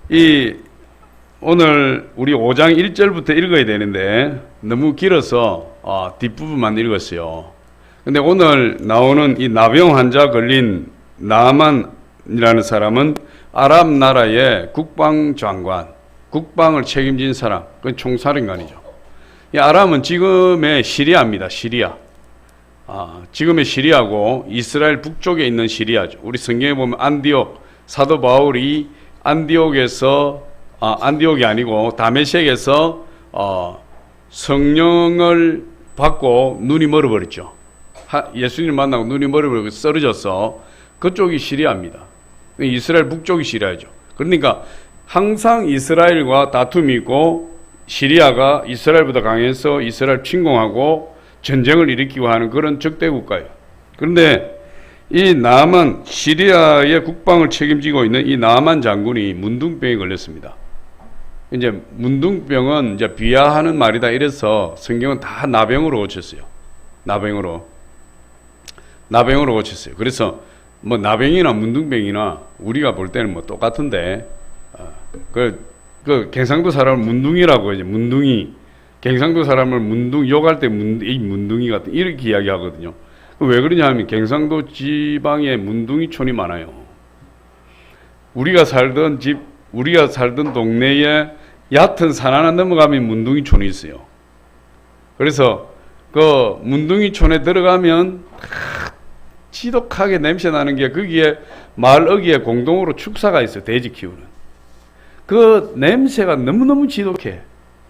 이 오늘 우리 5장 1절부터 읽어야 되는데 너무 길어서 뒷부분만 읽었어요. 근데 오늘 나오는 이 나병 환자 걸린 나만이라는 사람은 아람 나라의 국방장관, 국방을 책임진 사람, 그건 총사령관이죠. 이 아람은 지금의 시리아입니다. 시리아. 지금의 시리아고 이스라엘 북쪽에 있는 시리아죠. 우리 성경에 보면 안디옥, 사도 바울이 안디옥이 아니고 다메섹에서 성령을 받고 눈이 멀어버렸죠. 예수님 만나고 눈이 멀어버리고 쓰러져서 그쪽이 시리아입니다. 이스라엘 북쪽이 시리아죠. 그러니까 항상 이스라엘과 다툼이 있고 시리아가 이스라엘보다 강해서 이스라엘 침공하고 전쟁을 일으키고 하는 그런 적대 국가예요. 그런데 이 나만, 시리아의 국방을 책임지고 있는 이 나만 장군이 문둥병에 걸렸습니다. 이제 문둥병은 이제 비하하는 말이다 이래서 성경은 다 나병으로 고쳤어요. 나병으로 고쳤어요. 그래서 뭐 나병이나 문둥병이나 우리가 볼 때는 뭐 똑같은데, 그 경상도 사람을 문둥이라고 이제 문둥이, 경상도 사람을 욕할 때 이 문둥이 같은 이렇게 이야기하거든요. 왜 그러냐 하면 경상도 지방에 문둥이촌이 많아요. 우리가 살던 동네에 얕은 산 하나 넘어가면 문둥이촌이 있어요. 그래서 그 문둥이촌에 들어가면 지독하게 냄새 나는 게 거기에 마을 어귀에 공동으로 축사가 있어요. 돼지 키우는. 그 냄새가 너무너무 지독해.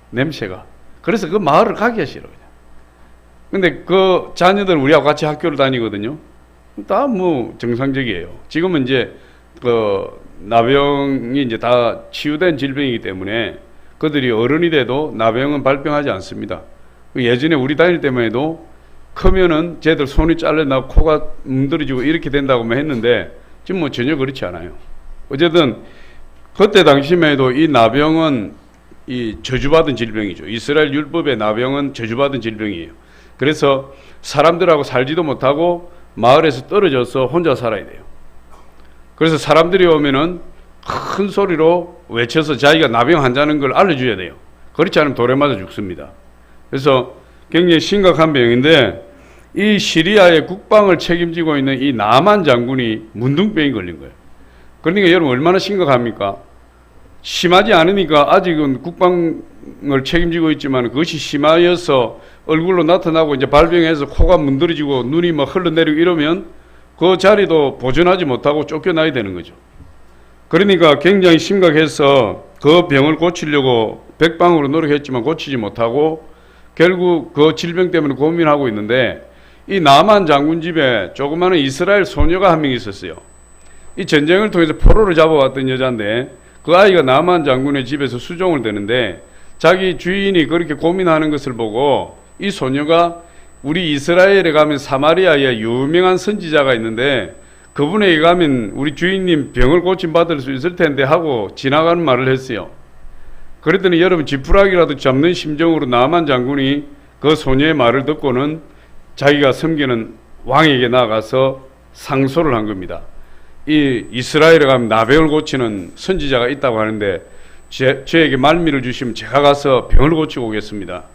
냄새가. 그래서 그 마을을 가기가 싫어요. 근데 그 자녀들은 우리하고 같이 학교를 다니거든요. 다 뭐 정상적이에요. 지금은 이제 그 나병이 이제 다 치유된 질병이기 때문에 그들이 어른이 돼도 나병은 발병하지 않습니다. 예전에 우리 다닐 때만 해도 크면은 쟤들 손이 잘려나고 코가 뭉드러지고 이렇게 된다고만 했는데 지금 뭐 전혀 그렇지 않아요. 어쨌든 그때 당시만 해도 이 나병은 이 저주받은 질병이죠. 이스라엘 율법의 나병은 저주받은 질병이에요. 그래서 사람들하고 살지도 못하고 마을에서 떨어져서 혼자 살아야 돼요. 그래서 사람들이 오면은 큰 소리로 외쳐서 자기가 나병 환자는 걸 알려줘야 돼요. 그렇지 않으면 돌에 맞아 죽습니다. 그래서 굉장히 심각한 병인데 이 시리아의 국방을 책임지고 있는 이 나만 장군이 문둥병이 걸린 거예요. 그러니까 여러분 얼마나 심각합니까? 심하지 않으니까 아직은 국방을 책임지고 있지만 그것이 심하여서 얼굴로 나타나고 이제 발병해서 코가 문드러지고 눈이 막 흘러내리고 이러면 그 자리도 보존하지 못하고 쫓겨나야 되는 거죠. 그러니까 굉장히 심각해서 그 병을 고치려고 백방으로 노력했지만 고치지 못하고 결국 그 질병 때문에 고민하고 있는데 이 나만 장군 집에 조그마한 이스라엘 소녀가 한 명 있었어요. 이 전쟁을 통해서 포로를 잡아왔던 여자인데 그 아이가 나만 장군의 집에서 수종을 되는데 자기 주인이 그렇게 고민하는 것을 보고 이 소녀가 우리 이스라엘에 가면 사마리아에 유명한 선지자가 있는데 그분에게 가면 우리 주인님 병을 고침받을 수 있을 텐데 하고 지나가는 말을 했어요. 그랬더니 여러분 지푸라기라도 잡는 심정으로 나만 장군이 그 소녀의 말을 듣고는 자기가 섬기는 왕에게 나가서 상소를 한 겁니다. 이 이스라엘에 가면 나병을 고치는 선지자가 있다고 하는데 저에게 말미를 주시면 제가 가서 병을 고치고 오겠습니다.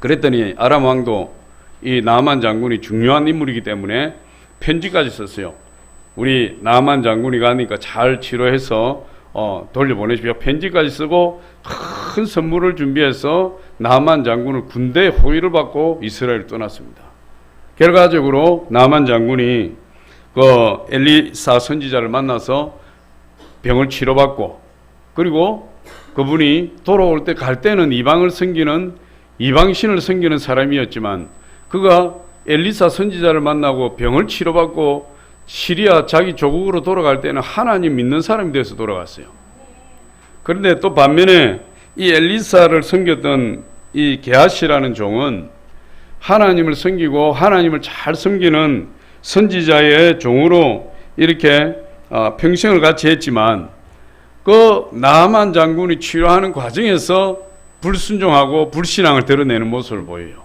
그랬더니 아람 왕도 이 나만 장군이 중요한 인물이기 때문에 편지까지 썼어요. 우리 나만 장군이 가니까 잘 치료해서 돌려보내십시오. 편지까지 쓰고 큰 선물을 준비해서 나만 장군을 군대 호위를 받고 이스라엘을 떠났습니다. 결과적으로 나만 장군이 그 엘리사 선지자를 만나서 병을 치료받고 그리고 그분이 돌아올 때 갈 때는 이방신을 섬기는 사람이었지만 그가 엘리사 선지자를 만나고 병을 치료받고 시리아 자기 조국으로 돌아갈 때는 하나님 믿는 사람이 돼서 돌아갔어요. 그런데 또 반면에 이 엘리사를 섬겼던 이 게하시라는 종은 하나님을 섬기고 하나님을 잘 섬기는 선지자의 종으로 이렇게 평생을 같이 했지만 그 나만 장군이 치료하는 과정에서 불순종하고 불신앙을 드러내는 모습을 보여요.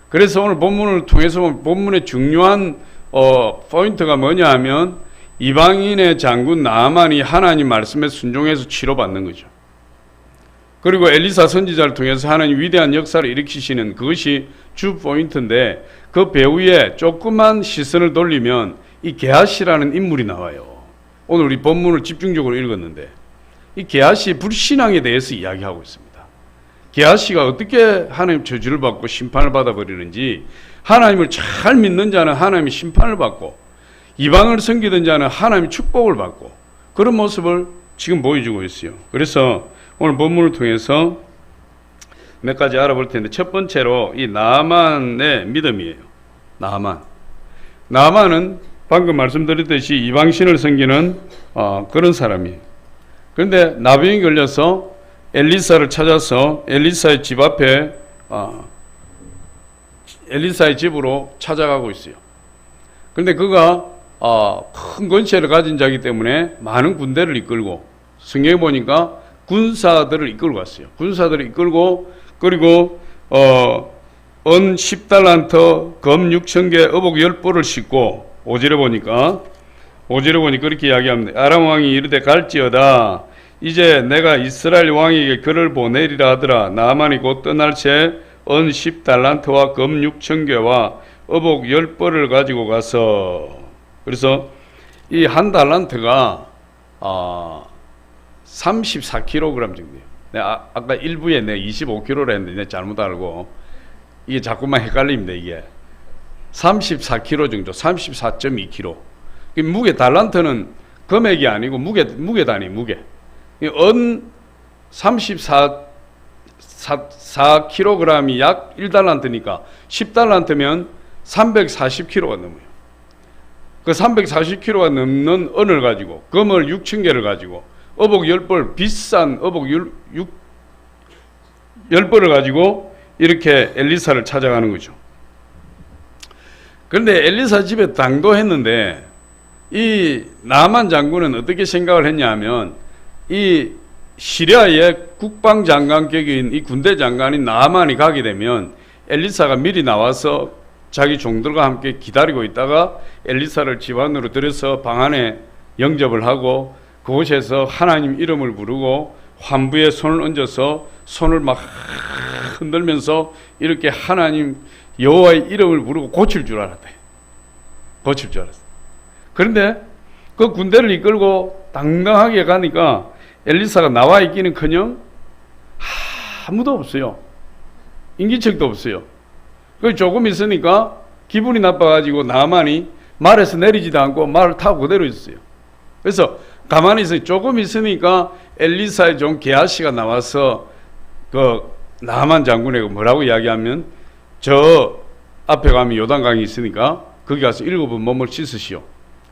그래서 오늘 본문을 통해서 본문의 중요한 포인트가 뭐냐 하면 이방인의 장군 나아만이 하나님 말씀에 순종해서 치료받는 거죠. 그리고 엘리사 선지자를 통해서 하나님 위대한 역사를 일으키시는 그것이 주 포인트인데, 그 배후에 조그만 시선을 돌리면 이 게하시라는 인물이 나와요. 오늘 우리 본문을 집중적으로 읽었는데 이 게하시 불신앙에 대해서 이야기하고 있습니다. 게하시가 어떻게 하나님 저주를 받고 심판을 받아버리는지, 하나님을 잘 믿는 자는 하나님의 심판을 받고 이방을 섬기던 자는 하나님의 축복을 받고, 그런 모습을 지금 보여주고 있어요. 그래서 오늘 본문을 통해서 몇 가지 알아볼 텐데, 첫 번째로 이 나아만의 믿음이에요. 나아만은 방금 말씀드렸듯이 이방신을 섬기는 그런 사람이에요. 그런데 나병이 걸려서 엘리사를 찾아서 엘리사의 집 앞에 엘리사의 집으로 찾아가고 있어요. 그런데 그가 큰 권세를 가진 자이기 때문에 많은 군대를 이끌고, 성경에 보니까 군사들을 이끌고 갔어요. 군사들을 이끌고, 그리고 은 10달란트, 검 6,000개, 어복 10벌을 싣고, 5절에 보니까 그렇게 이야기합니다. 아람 왕이 이르되 갈지어다. 이제 내가 이스라엘 왕에게 글을 보내리라 하더라. 나아만이 곧 떠날 채 은 10달란트와 검 6,000개와 어복 10벌을 가지고 가서, 그래서 이 한 달란트가 34kg 정도예요. 내가 아까 일부에 내가 25kg라 했는데 내가 잘못 알고, 이게 자꾸만 헷갈립니다. 이게 34kg 정도, 34.2kg. 무게, 달란트는 금액이 아니고 무게 단위, 무게. 은 34kg이 약 1달란트니까 10달란트면 340kg가 넘어요. 그 340kg가 넘는 은을 가지고, 금을 6,000개를 가지고, 어복 10벌, 비싼 어복 10벌을 가지고 이렇게 엘리사를 찾아가는 거죠. 그런데 엘리사 집에 당도했는데, 이 나아만 장군은 어떻게 생각을 했냐 하면, 이 시리아의 국방장관격인 이 군대 장관인 나아만이 가게 되면 엘리사가 미리 나와서 자기 종들과 함께 기다리고 있다가 엘리사를 집 안으로 들여서 방 안에 영접을 하고, 그곳에서 하나님 이름을 부르고 환부에 손을 얹어서 손을 막 흔들면서 이렇게 하나님 여호와의 이름을 부르고 고칠 줄 알았대. 고칠 줄 알았어. 그런데 그 군대를 이끌고 당당하게 가니까 엘리사가 나와 있기는커녕 아무도 없어요. 인기척도 없어요. 그 조금 있으니까 기분이 나빠가지고 나아만이 말에서 내리지도 않고 말을 타고 그대로 있어요. 그래서 가만히 있어요. 조금 있으니까 엘리사의 종 게하시가 나와서 그 나아만 장군에게 뭐라고 이야기하면, 저 앞에 가면 요단강이 있으니까 거기 가서 7번 몸을 씻으시오.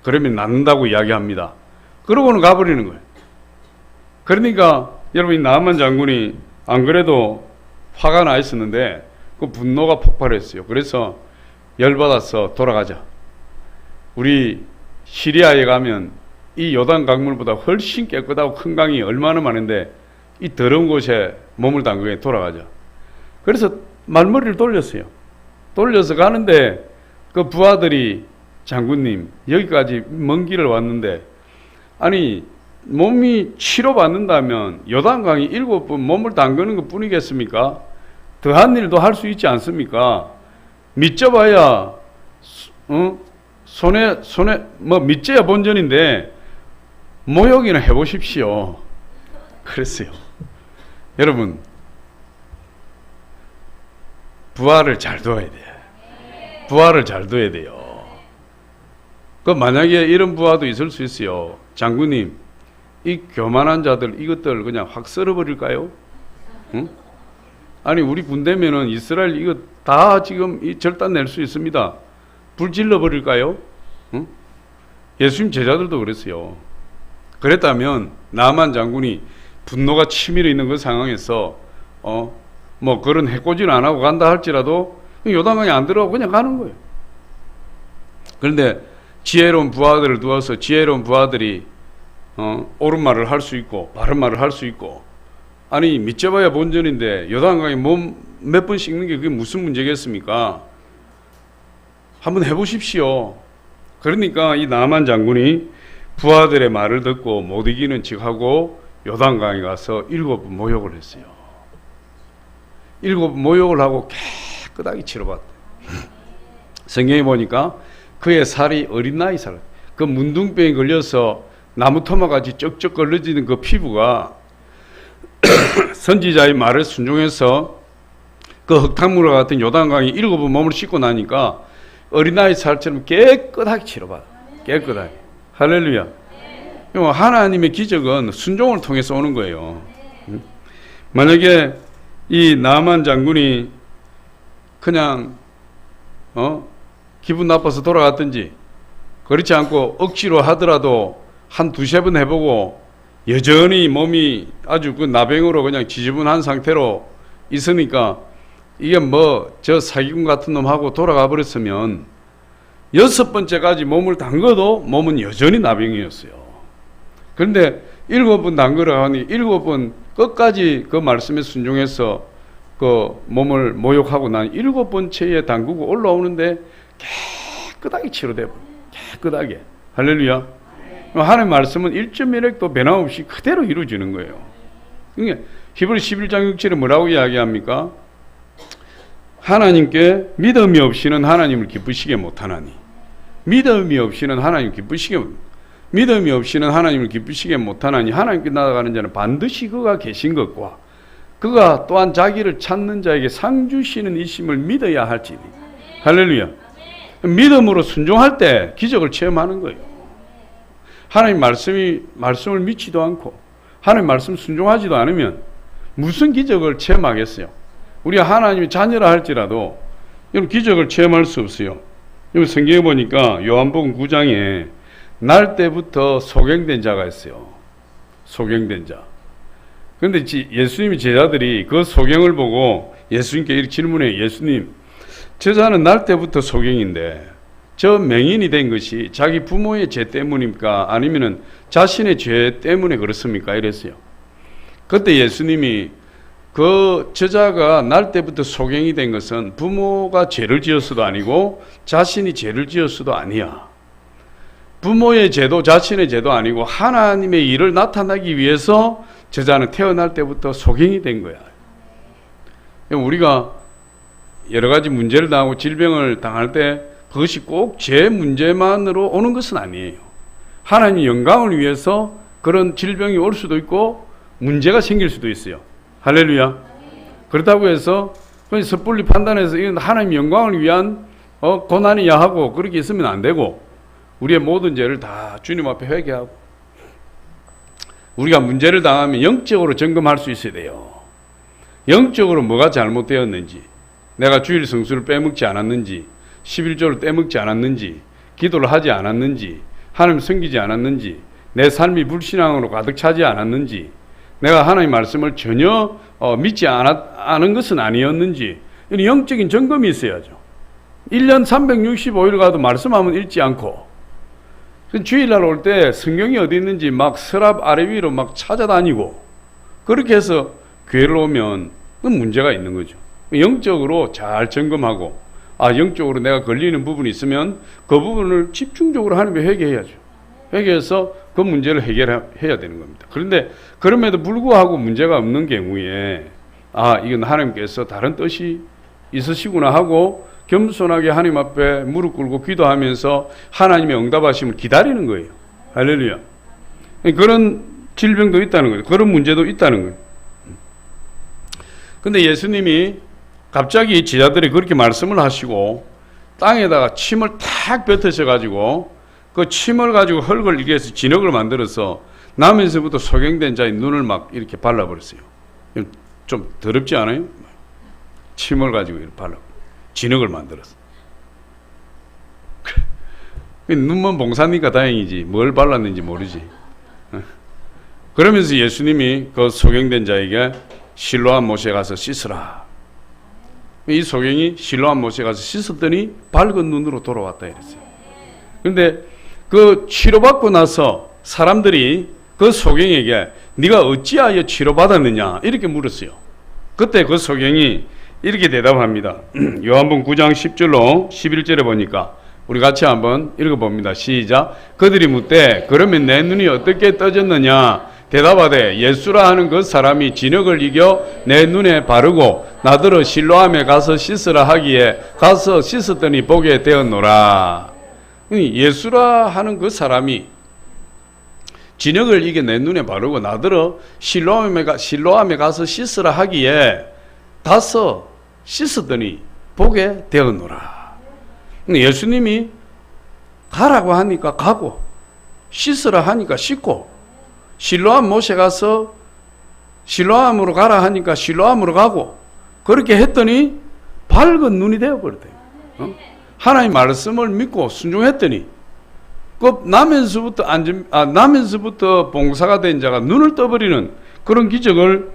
그러면 낫는다고 이야기합니다. 그러고는 가버리는 거예요. 그러니까 여러분, 이 나아만 장군이 안 그래도 화가 나 있었는데 그 분노가 폭발했어요. 그래서 열받아서 돌아가자. 우리 시리아에 가면 이 요단 강물보다 훨씬 깨끗하고 큰 강이 얼마나 많은데 이 더러운 곳에 몸을 담그게 돌아가자. 그래서 말머리를 돌렸어요. 돌려서 가는데 그 부하들이, 장군님 여기까지 먼 길을 왔는데, 아니 몸이 치료받는다면 요단강이 7번 몸을 담그는 것 뿐이겠습니까? 더한 일도 할 수 있지 않습니까? 믿져봐야 손에 뭐 믿져야 본전인데 모욕이나 해보십시오. 그랬어요. 여러분, 부하를 잘 둬야 돼. 부하를 잘 둬야 돼요. 그 만약에 이런 부하도 있을 수 있어요. 장군님, 이 교만한 자들 이것들 그냥 확 썰어버릴까요? 응? 아니 우리 군대면은 이스라엘 이거 다 지금 이 절단 낼 수 있습니다. 불 질러버릴까요? 응? 예수님 제자들도 그랬어요. 그랬다면 나아만 장군이 분노가 치밀어 있는 그 상황에서 뭐 그런 해코지는 안 하고 간다 할지라도 요단강에 안 들어가고 그냥 가는 거예요. 그런데 지혜로운 부하들을 두어서 지혜로운 부하들이 옳은 말을 할 수 있고 바른 말을 할 수 있고, 아니 믿져봐야 본전인데 요단강에 몸 몇 번 씻는 게 그게 무슨 문제겠습니까? 한번 해보십시오. 그러니까 이 나아만 장군이 부하들의 말을 듣고 못 이기는 척하고 요단강에 가서 7번 모욕을 했어요. 7번 모욕을 하고 깨끗하게 치러봤대. 성경에 보니까 그의 살이 어린 나이 살, 그 문둥병에 걸려서 나무 토막같이 쩍쩍 걸러지는 그 피부가 선지자의 말을 순종해서 그 흙탕물과 같은 요단강에 7번 몸을 씻고 나니까 어린아이 살처럼 깨끗하게 치러봐. 깨끗하게. 할렐루야. 하나님의 기적은 순종을 통해서 오는 거예요. 만약에 이 나만 장군이 그냥 기분 나빠서 돌아갔든지 그렇지 않고 억지로 하더라도 한 두세 번 해보고 여전히 몸이 아주 그 나병으로 그냥 지저분한 상태로 있으니까 이게 뭐 저 사기꾼 같은 놈하고 돌아가 버렸으면 6번째까지 몸을 담궈도 몸은 여전히 나병이었어요. 그런데 7번 담그러 하니 7번 끝까지 그 말씀에 순종해서 그 몸을 모욕하고 난 7번째에 담그고 올라오는데 깨끗하게 치료되고 깨끗하게. 할렐루야. 하나님의 말씀은 1.1획도 변함없이 그대로 이루어지는 거예요. 그러니까 히브리 11장 6절에 뭐라고 이야기합니까? 하나님께 믿음이 없이는 하나님을 기쁘시게 못하나니, 믿음이 없이는 하나님을 기쁘시게 못하나니 하나님께 나아가는 자는 반드시 그가 계신 것과 그가 또한 자기를 찾는 자에게 상 주시는 이심을 믿어야 할지니. 할렐루야. 믿음으로 순종할 때 기적을 체험하는 거예요. 하나님 말씀을 믿지도 않고 하나님 말씀 순종하지도 않으면 무슨 기적을 체험하겠어요? 우리가 하나님의 자녀라 할지라도 여러분 기적을 체험할 수 없어요. 여기 성경에 보니까 요한복음 9장에 날 때부터 소경된 자가 있어요. 소경된 자. 그런데 예수님의 제자들이 그 소경을 보고 예수님께 이렇게 질문해요. 예수님, 저 자는 날 때부터 소경인데 저 맹인이 된 것이 자기 부모의 죄 때문입니까? 아니면 자신의 죄 때문에 그렇습니까? 이랬어요. 그때 예수님이 그 저자가 날 때부터 소경이 된 것은 부모가 죄를 지었어도 아니고 자신이 죄를 지었어도 아니야. 부모의 죄도 자신의 죄도 아니고 하나님의 일을 나타나기 위해서 저자는 태어날 때부터 소경이 된 거야. 우리가 여러 가지 문제를 당하고 질병을 당할 때 그것이 꼭 제 문제만으로 오는 것은 아니에요. 하나님의 영광을 위해서 그런 질병이 올 수도 있고 문제가 생길 수도 있어요. 할렐루야. 그렇다고 해서 섣불리 판단해서 이건 하나님의 영광을 위한 고난이야 하고 그렇게 있으면 안 되고 우리의 모든 죄를 다 주님 앞에 회개하고 우리가 문제를 당하면 영적으로 점검할 수 있어야 돼요. 영적으로 뭐가 잘못되었는지, 내가 주일 성수를 빼먹지 않았는지, 11조를 떼먹지 않았는지, 기도를 하지 않았는지, 하나님 섬기지 않았는지, 내 삶이 불신앙으로 가득 차지 않았는지, 내가 하나님 말씀을 전혀 믿지 않은 것은 아니었는지, 이런 영적인 점검이 있어야죠. 1년 365일 가도 말씀하면 읽지 않고 주일날 올 때 성경이 어디 있는지 막 서랍 아래 위로 막 찾아다니고 그렇게 해서 교회를 오면 그건 문제가 있는 거죠. 영적으로 잘 점검하고 영적으로 내가 걸리는 부분이 있으면 그 부분을 집중적으로 하나님께 회개해야죠. 회개해서 그 문제를 해결해야 되는 겁니다. 그런데 그럼에도 불구하고 문제가 없는 경우에 이건 하나님께서 다른 뜻이 있으시구나 하고 겸손하게 하나님 앞에 무릎 꿇고 기도하면서 하나님의 응답하심을 기다리는 거예요. 할렐루야. 그런 질병도 있다는 거예요. 그런 문제도 있다는 거예요. 근데 예수님이 갑자기 제자들이 그렇게 말씀을 하시고 땅에다가 침을 탁 뱉으셔가지고 그 침을 가지고 흙을 이렇게 해서 진흙을 만들어서 나면서부터 소경된 자의 눈을 막 이렇게 발라버렸어요. 좀 더럽지 않아요? 침을 가지고 이렇게 발라 진흙을 만들었어. 눈만 봉사니까 다행이지 뭘 발랐는지 모르지. 그러면서 예수님이 그 소경된 자에게 실로암 못에 가서 씻으라. 이 소경이 실로암 못에 가서 씻었더니 밝은 눈으로 돌아왔다 이랬어요. 그런데 그 치료받고 나서 사람들이 그 소경에게 네가 어찌하여 치료받았느냐 이렇게 물었어요. 그때 그 소경이 이렇게 대답합니다. 요한복음 9장 10절로 11절에 보니까 우리 같이 한번 읽어봅니다. 시작. 그들이 묻되 그러면 내 눈이 어떻게 떠졌느냐? 대답하되 예수라 하는 그 사람이 진흙을 이겨 내 눈에 바르고 나더러 실로암에 가서 씻으라 하기에 가서 씻었더니 보게 되었노라. 예수라 하는 그 사람이 진흙을 이겨 내 눈에 바르고 나더러 실로암에 가서 씻으라 하기에 가서 씻었더니 보게 되었노라. 예수님이 가라고 하니까 가고 씻으라 하니까 씻고 실로암 모세 가서 실로암으로 가라 하니까 실로암으로 가고 그렇게 했더니 밝은 눈이 되어버렸대요. 하나님 말씀을 믿고 순종했더니 그 나면서부터 봉사가 된 자가 눈을 떠버리는 그런 기적을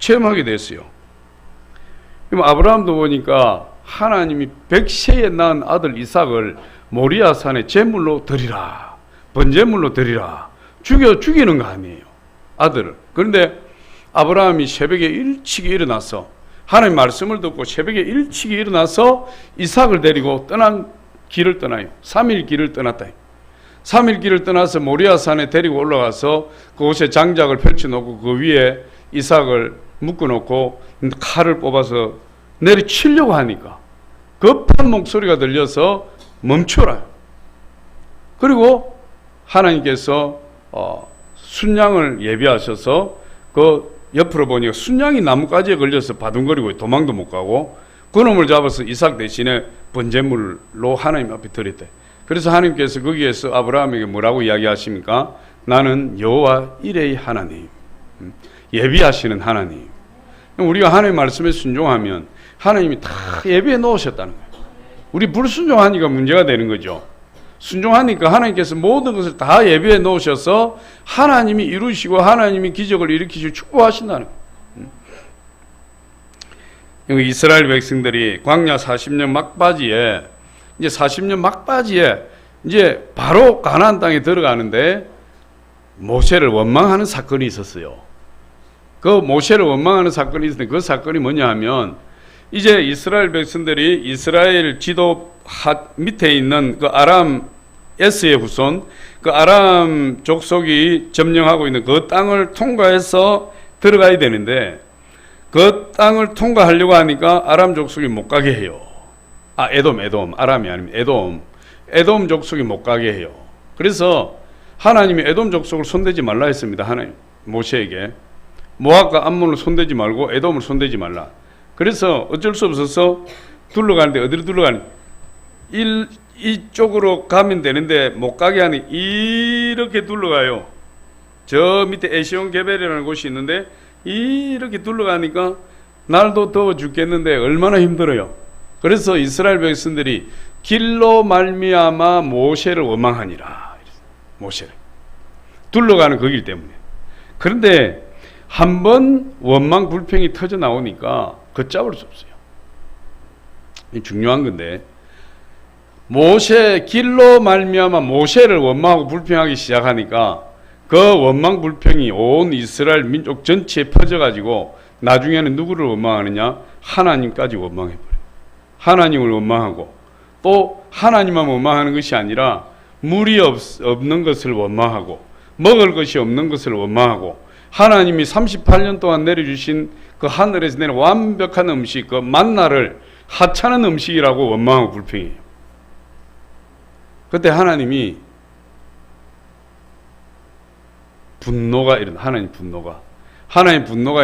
체험하게 됐어요. 그럼 아브라함도 보니까 하나님이 100세에 낳은 아들 이삭을 모리아 산에 제물로 드리라, 번제물로 드리라, 죽이는 거 아니에요, 아들을. 그런데 아브라함이 새벽에 일찍이 일어나서 하나님 말씀을 듣고 새벽에 일찍이 일어나서 이삭을 데리고 길을 떠나요. 3일 길을 떠났다. 3일 길을 떠나서 모리아 산에 데리고 올라가서 그곳에 장작을 펼쳐놓고 그 위에 이삭을 묶어놓고 칼을 뽑아서 내리치려고 하니까 급한 목소리가 들려서 멈춰라. 그리고 하나님께서 순양을 예비하셔서 그 옆으로 보니까 순양이 나뭇가지에 걸려서 바둥거리고 도망도 못 가고 그놈을 잡아서 이삭 대신에 번제물로 하나님 앞에 드렸대. 그래서 하나님께서 거기에서 아브라함에게 뭐라고 이야기하십니까? 나는 여호와 이레의 하나님, 예비하시는 하나님. 우리가 하나님 말씀에 순종하면 하나님이 다 예비해 놓으셨다는 거예요. 우리 불순종하니까 문제가 되는 거죠. 순종하니까 하나님께서 모든 것을 다 예비해 놓으셔서 하나님이 이루시고 하나님이 기적을 일으키시고 축복하신다는 거예요. 이스라엘 백성들이 광야 40년 막바지에 이제 바로 가나안 땅에 들어가는데 모세를 원망하는 사건이 있었어요. 그 모세를 원망하는 사건이 있었는데 그 사건이 뭐냐 하면 이제 이스라엘 백성들이 이스라엘 지도 밑에 있는 그 아람 에스의 후손, 그 아람 족속이 점령하고 있는 그 땅을 통과해서 들어가야 되는데 그 땅을 통과하려고 하니까 아람 족속이 못 가게 해요. 에돔, 아람이 아닙니다. 에돔 족속이 못 가게 해요. 그래서 하나님이 에돔 족속을 손대지 말라 했습니다. 하나님 모세에게 모압과 암몬을 손대지 말고 에돔을 손대지 말라. 그래서 어쩔 수 없어서 둘러가는데 어디로 둘러가니? 이쪽으로 가면 되는데 못 가게 하니 이렇게 둘러가요. 저 밑에 에시온 게벨이라는 곳이 있는데 이렇게 둘러가니까 날도 더워 죽겠는데 얼마나 힘들어요. 그래서 이스라엘 백성들이 길로 말미암아 모세를 원망하니라. 모세를 둘러가는 그 길 때문에. 그런데 한번 원망 불평이 터져 나오니까 걷잡을 수 없어요. 중요한 건데 모세 길로 말미암아 모세를 원망하고 불평하기 시작하니까 그 원망 불평이 온 이스라엘 민족 전체에 퍼져가지고 나중에는 누구를 원망하느냐? 하나님까지 원망해버려요. 하나님을 원망하고 또 하나님만 원망하는 것이 아니라 물이 없는 것을 원망하고 먹을 것이 없는 것을 원망하고 하나님이 38년 동안 내려주신 그 하늘에서 내린 완벽한 음식, 그 만나를 하찮은 음식이라고 원망하고 불평해요. 그때 하나님 분노가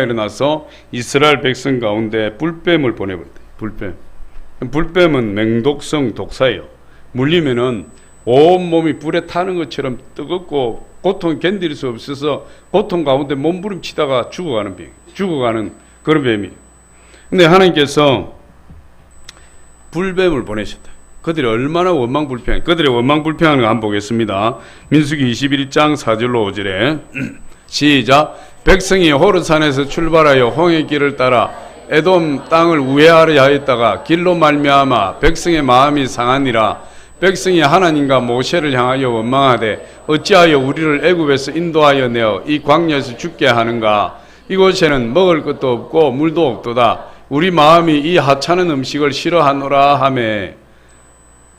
일어나서 이스라엘 백성 가운데 불뱀을 보내버렸대요. 불뱀은 맹독성 독사예요. 물리면은 온몸이 불에 타는 것처럼 뜨겁고 고통 견딜 수 없어서 고통 가운데 몸부림치다가 죽어가는 그런 뱀이에요. 근데 하나님께서 불뱀을 보내셨다. 그들이 얼마나 원망불평, 그들의 원망불평하는 거 한번 보겠습니다. 민수기 21장 4절로 5절에 시작. 백성이 호르산에서 출발하여 홍해 길을 따라 에돔 땅을 우회하려 하였다가 길로 말미암아 백성의 마음이 상하니라. 백성이 하나님과 모세를 향하여 원망하되 어찌하여 우리를 애굽에서 인도하여 내어 이 광야에서 죽게 하는가? 이곳에는 먹을 것도 없고 물도 없도다. 우리 마음이 이 하찮은 음식을 싫어하노라 하매.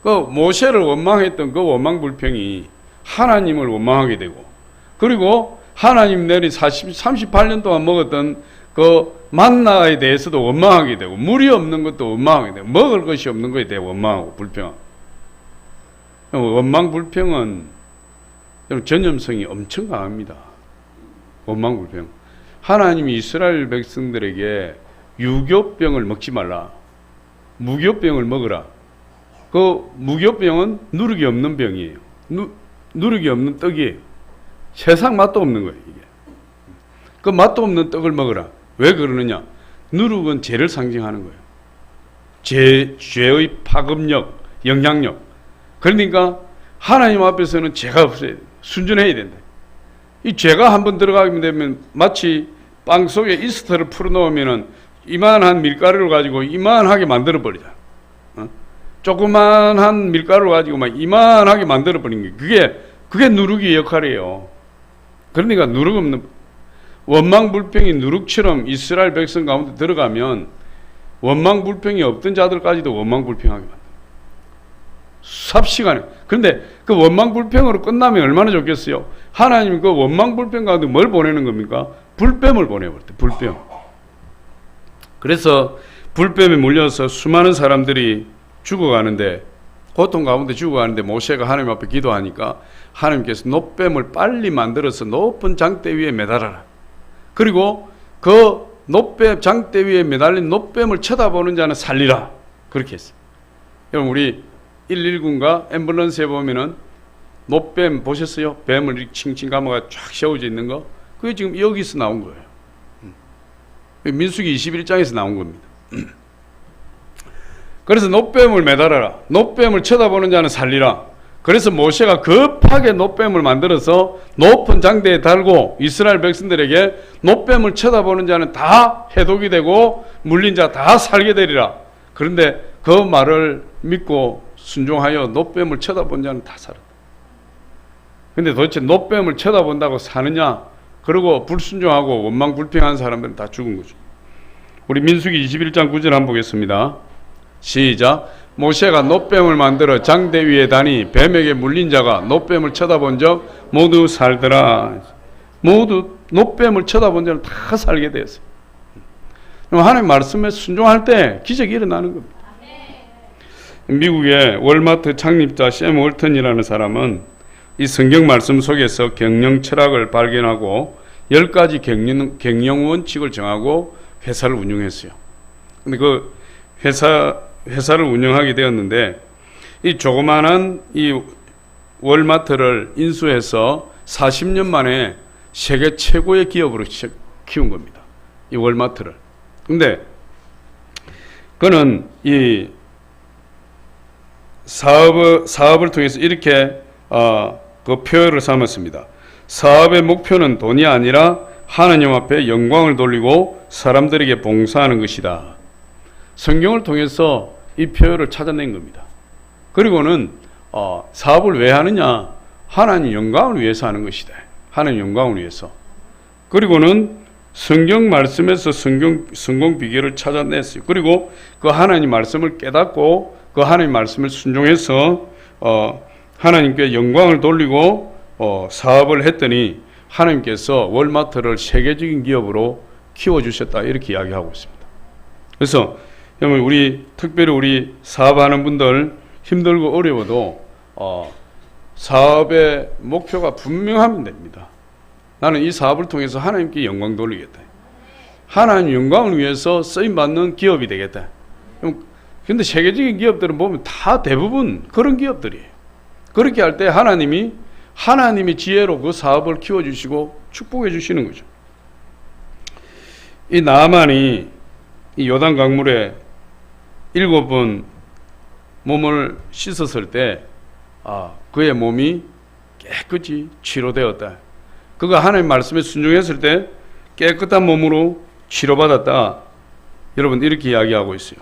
그 모세를 원망했던 그 원망 불평이 하나님을 원망하게 되고, 그리고 하나님 내리 38년 동안 먹었던 그 만나에 대해서도 원망하게 되고, 물이 없는 것도 원망하게 되고, 먹을 것이 없는 것에 대해 원망하고 불평하고. 원망 불평은 전염성이 엄청 강합니다. 원망 불평. 하나님이 이스라엘 백성들에게 유교병을 먹지 말라, 무교병을 먹으라. 그 무교병은 누룩이 없는 병이에요. 누룩이 없는 떡이에요. 세상 맛도 없는 거예요, 이게. 그 맛도 없는 떡을 먹으라. 왜 그러느냐? 누룩은 죄를 상징하는 거예요. 죄의 파급력, 영향력. 그러니까 하나님 앞에서는 죄가 없어야 돼. 순전해야 된다. 이 죄가 한번 들어가게 되면 마치 빵 속에 이스트를 풀어놓으면 이만한 밀가루를 가지고 이만하게 만들어버리잖아. 조그만한 밀가루를 가지고 막 이만하게 만들어버린 게 그게 누룩의 역할이에요. 그러니까 누룩 없는, 원망불평이 누룩처럼 이스라엘 백성 가운데 들어가면 원망불평이 없던 자들까지도 원망불평하게 만들어요. 삽시간에. 그런데 그 원망불평으로 끝나면 얼마나 좋겠어요? 하나님 그 원망불평 가운데 뭘 보내는 겁니까? 불뱀을 보내버렸대. 불뱀. 그래서 불뱀에 물려서 수많은 사람들이 죽어가는데, 고통 가운데 죽어가는데 모세가 하나님 앞에 기도하니까 하나님께서 놋뱀을 빨리 만들어서 높은 장대 위에 매달아라. 그리고 그 놋뱀, 장대 위에 매달린 놋뱀을 쳐다보는 자는 살리라. 그렇게 했어요. 여러분, 우리 119인가 앰뷸런스에 보면은 놋뱀 보셨어요? 뱀을 이렇게 칭칭 감아가 쫙 세워져 있는 거. 그게 지금 여기서 나온 거예요. 민수기 21장에서 나온 겁니다. 그래서 놋뱀을 매달아라. 놋뱀을 쳐다보는 자는 살리라. 그래서 모세가 급하게 놋뱀을 만들어서 높은 장대에 달고 이스라엘 백성들에게 놋뱀을 쳐다보는 자는 다 해독이 되고 물린 자 다 살게 되리라. 그런데 그 말을 믿고 순종하여 놋뱀을 쳐다본 자는 다 살았다. 근데 도대체 놋뱀을 쳐다본다고 사느냐? 그리고 불순종하고 원망불평한 사람들은 다 죽은 거죠. 우리 민수기 21장 9절 한번 보겠습니다. 시작. 모세가 놋뱀을 만들어 장대 위에 다니 뱀에게 물린 자가 놋뱀을 쳐다본 적 모두 살더라. 모두 놋뱀을 쳐다본 자는 다 살게 되었어요. 하나님 말씀에 순종할 때 기적이 일어나는 겁니다. 미국의 월마트 창립자 샘 월턴이라는 사람은 이 성경 말씀 속에서 경영 철학을 발견하고 10가지 경영 원칙을 정하고 회사를 운영했어요. 근데 그 회사를 운영하게 되었는데, 이 조그만한 이 월마트를 인수해서 40년 만에 세계 최고의 기업으로 키운 겁니다. 이 월마트를. 근데 그는 이 사업을 통해서 이렇게 그 표현을 삼았습니다. 사업의 목표는 돈이 아니라 하나님 앞에 영광을 돌리고 사람들에게 봉사하는 것이다. 성경을 통해서 이 표현을 찾아낸 겁니다. 그리고는 사업을 왜 하느냐? 하나님 영광을 위해서 하는 것이다. 하나님 영광을 위해서. 그리고는 성경 말씀에서 성공 비결을 찾아냈어요. 그리고 그 하나님 말씀을 깨닫고 그 하나님 말씀을 순종해서 하나님께 영광을 돌리고 사업을 했더니 하나님께서 월마트를 세계적인 기업으로 키워주셨다, 이렇게 이야기하고 있습니다. 그래서 여러분, 특별히 우리 사업하는 분들 힘들고 어려워도 사업의 목표가 분명하면 됩니다. 나는 이 사업을 통해서 하나님께 영광 돌리겠다. 하나님 영광을 위해서 쓰임받는 기업이 되겠다. 그런데 세계적인 기업들은 보면 다 대부분 그런 기업들이에요. 그렇게 할 때 하나님이 지혜로 그 사업을 키워주시고 축복해 주시는 거죠. 이 나아만이 이 요단 강물에 7번 몸을 씻었을 때 그의 몸이 깨끗이 치료되었다. 그가 하나님 말씀에 순종했을 때 깨끗한 몸으로 치료받았다. 여러분, 이렇게 이야기하고 있어요.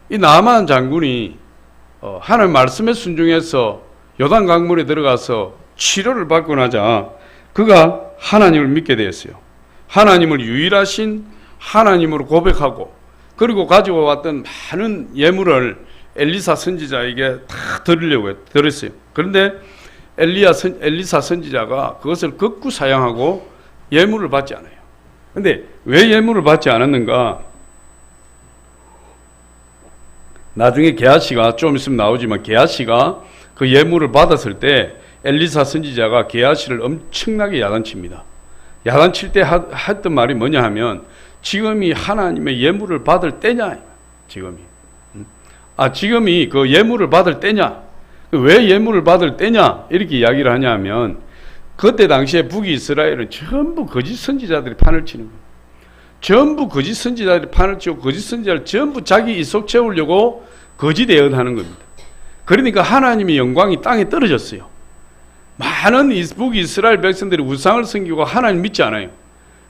이 나아만 장군이 하나님 말씀에 순종해서 요단 강물에 들어가서 치료를 받고 나자 그가 하나님을 믿게 되었어요. 하나님을 유일하신 하나님으로 고백하고, 그리고 가지고 왔던 많은 예물을 엘리사 선지자에게 다 드렸어요. 그런데 엘리사 선지자가 그것을 극구 사양하고 예물을 받지 않아요. 근데 왜 예물을 받지 않았는가? 나중에 게하시가 좀 있으면 나오지만 게하시가 그 예물을 받았을 때 엘리사 선지자가 게하시를 엄청나게 야단칩니다. 야단칠 때 했던 말이 뭐냐 하면 지금이 하나님의 예물을 받을 때냐, 지금이 그 예물을 받을 때냐, 왜 예물을 받을 때냐 이렇게 이야기를 하냐 하면 그때 당시에 북이스라엘은 전부 거짓 선지자들이 판을 치는 거예요. 전부 거짓 선지자들이 판을 치고 거짓 선지자를 전부 자기 이속 채우려고 거짓 예언하는 겁니다. 그러니까 하나님의 영광이 땅에 떨어졌어요. 많은 북이스라엘 백성들이 우상을 섬기고 하나님 믿지 않아요.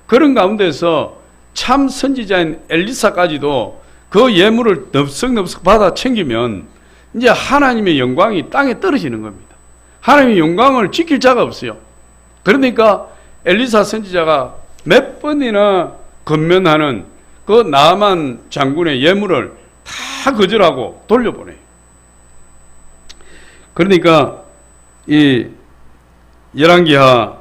그런 가운데서 참 선지자인 엘리사까지도 그 예물을 넙석넙석 받아 챙기면 이제 하나님의 영광이 땅에 떨어지는 겁니다. 하나님의 영광을 지킬 자가 없어요. 그러니까 엘리사 선지자가 몇 번이나 건면하는 그 나만 장군의 예물을 다 거절하고 돌려보내요. 그러니까 이 열왕기하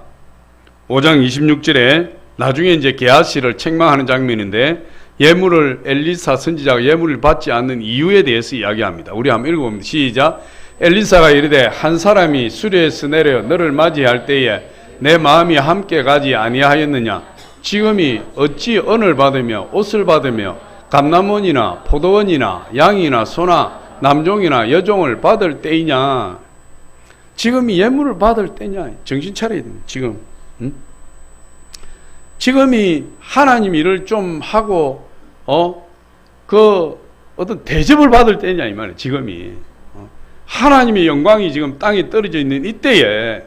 5장 26절에 나중에 이제 게하시를 책망하는 장면인데 예물을 엘리사 선지자가 예물을 받지 않는 이유에 대해서 이야기합니다. 우리 한번 읽어봅니다. 시작. 엘리사가 이르되 한 사람이 수레에서 내려 너를 맞이할 때에 내 마음이 함께 가지 아니하였느냐? 지금이 어찌 언을 받으며 옷을 받으며 감람원이나 포도원이나 양이나 소나 남종이나 여종을 받을 때이냐? 지금이 예물을 받을 때냐? 정신 차려야 됩니다. 지금. 지금이 하나님 일을 좀 하고 어떤 대접을 받을 때냐 이 말이에요. 지금이 하나님의 영광이 지금 땅에 떨어져 있는 이때에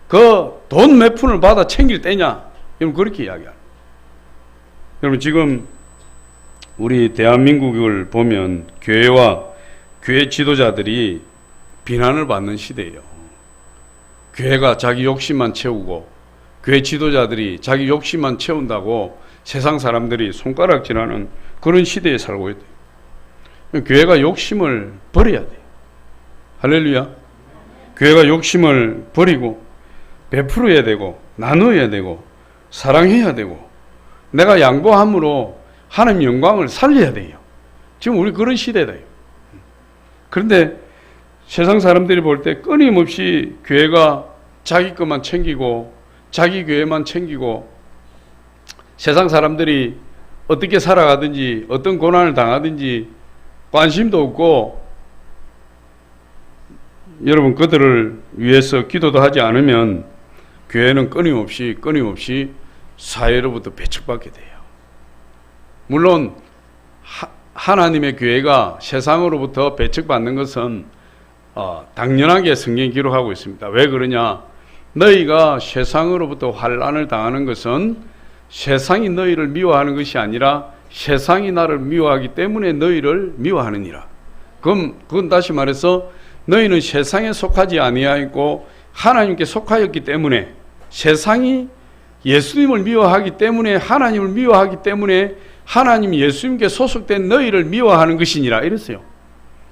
그 돈 몇 푼을 받아 챙길 때냐? 여러분 그렇게 이야기합니다. 여러분 지금 우리 대한민국을 보면 교회와 교회 지도자들이 비난을 받는 시대예요. 교회가 자기 욕심만 채우고 교회 지도자들이 자기 욕심만 채운다고 세상 사람들이 손가락질하는 그런 시대에 살고 있대요. 교회가 욕심을 버려야 돼요. 할렐루야. 교회가 욕심을 버리고 베풀어야 되고 나누어야 되고 사랑해야 되고 내가 양보함으로 하나님 영광을 살려야 돼요. 지금 우리 그런 시대다요. 그런데 세상 사람들이 볼 때 끊임없이 교회가 자기 것만 챙기고 자기 교회만 챙기고 세상 사람들이 어떻게 살아가든지 어떤 고난을 당하든지 관심도 없고 여러분 그들을 위해서 기도도 하지 않으면 교회는 끊임없이 사회로부터 배척받게 돼요. 물론 하나님의 교회가 세상으로부터 배척받는 것은 당연하게 성경이 기록하고 있습니다. 왜 그러냐? 너희가 세상으로부터 환난을 당하는 것은 세상이 너희를 미워하는 것이 아니라 세상이 나를 미워하기 때문에 너희를 미워하느니라. 그건 다시 말해서 너희는 세상에 속하지 아니하였고 하나님께 속하였기 때문에 세상이 예수님을 미워하기 때문에 하나님을 미워하기 때문에 하나님 예수님께 소속된 너희를 미워하는 것이니라 이랬어요.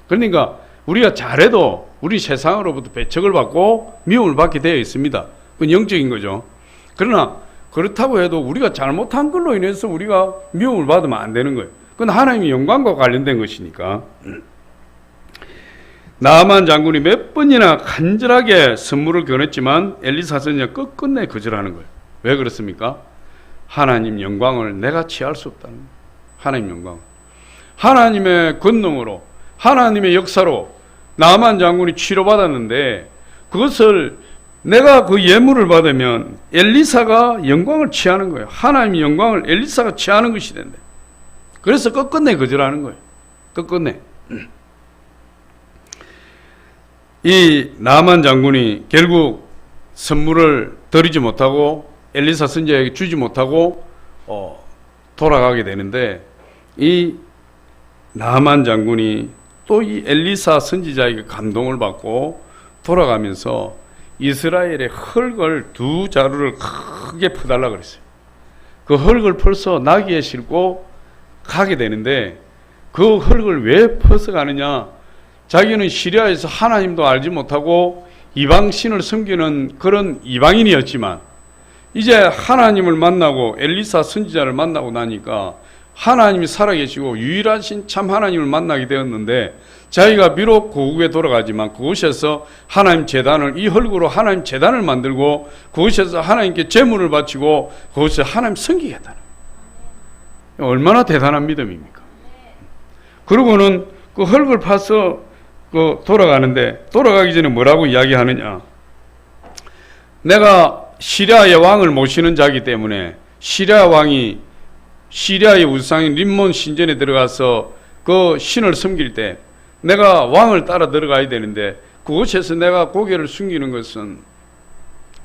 그러니까 우리가 잘해도 우리 세상으로부터 배척을 받고 미움을 받게 되어 있습니다. 그건 영적인 거죠. 그러나 그렇다고 해도 우리가 잘못한 걸로 인해서 우리가 미움을 받으면 안 되는 거예요. 그건 하나님의 영광과 관련된 것이니까. 나아만 장군이 몇 번이나 간절하게 선물을 권했지만 엘리사 선지자가 끝끝내 거절하는 거예요. 왜 그렇습니까? 하나님 영광을 내가 취할 수 없다는 거예요. 하나님 영광. 하나님의 권능으로 하나님의 역사로 나아만 장군이 치료받았는데 그것을 내가 그 예물을 받으면 엘리사가 영광을 취하는 거예요. 하나님의 영광을 엘리사가 취하는 것이 된대. 그래서 끝끝내 거절하는 거예요. 끝끝내. 이 나아만 장군이 결국 선물을 드리지 못하고 엘리사 선지자에게 주지 못하고 돌아가게 되는데 이 나아만 장군이 또 이 엘리사 선지자에게 감동을 받고 돌아가면서 이스라엘의 흙을 2자루를 크게 퍼달라 그랬어요. 그 흙을 펄서 나귀에 싣고 가게 되는데 그 흙을 왜 퍼서가느냐? 자기는 시리아에서 하나님도 알지 못하고 이방 신을 섬기는 그런 이방인이었지만 이제 하나님을 만나고 엘리사 선지자를 만나고 나니까 하나님이 살아계시고 유일하신 참 하나님을 만나게 되었는데, 자기가 비록 고국에 돌아가지만 그곳에서 하나님 제단을, 이 흙으로 하나님 제단을 만들고 그곳에서 하나님께 제물을 바치고 그곳에서 하나님 섬기겠다는, 얼마나 대단한 믿음입니까? 그러고는 그 흙을 파서 돌아가는데, 돌아가기 전에 뭐라고 이야기하느냐? 내가 시리아의 왕을 모시는 자이기 때문에 시리아 왕이 시리아의 우상인 림몬 신전에 들어가서 그 신을 섬길 때 내가 왕을 따라 들어가야 되는데, 그곳에서 내가 고개를 숙이는 것은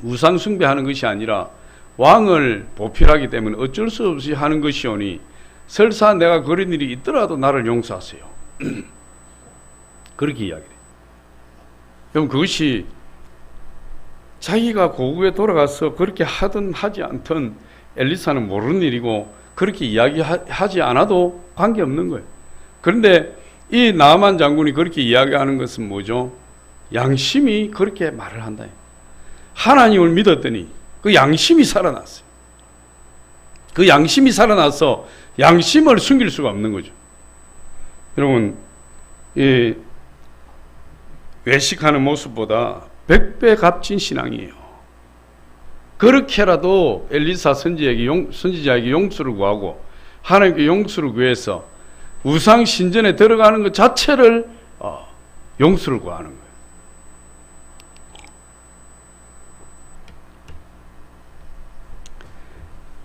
우상 숭배하는 것이 아니라 왕을 보필하기 때문에 어쩔 수 없이 하는 것이오니 설사 내가 그런 일이 있더라도 나를 용서하세요. 그렇게 이야기해요. 그럼 그것이 자기가 고국에 돌아가서 그렇게 하든 하지 않든 엘리사는 모르는 일이고 그렇게 이야기하지 않아도 관계없는 거예요. 그런데 이 나아만 장군이 그렇게 이야기하는 것은 뭐죠? 양심이 그렇게 말을 한다. 하나님을 믿었더니 그 양심이 살아났어요. 그 양심이 살아나서 양심을 숨길 수가 없는 거죠. 여러분, 이 외식하는 모습보다 100배 값진 신앙이에요. 그렇게라도 엘리사 선지자에게 용서를 구하고 하나님께 용서를 구해서 우상 신전에 들어가는 것 자체를 용서를 구하는 거예요.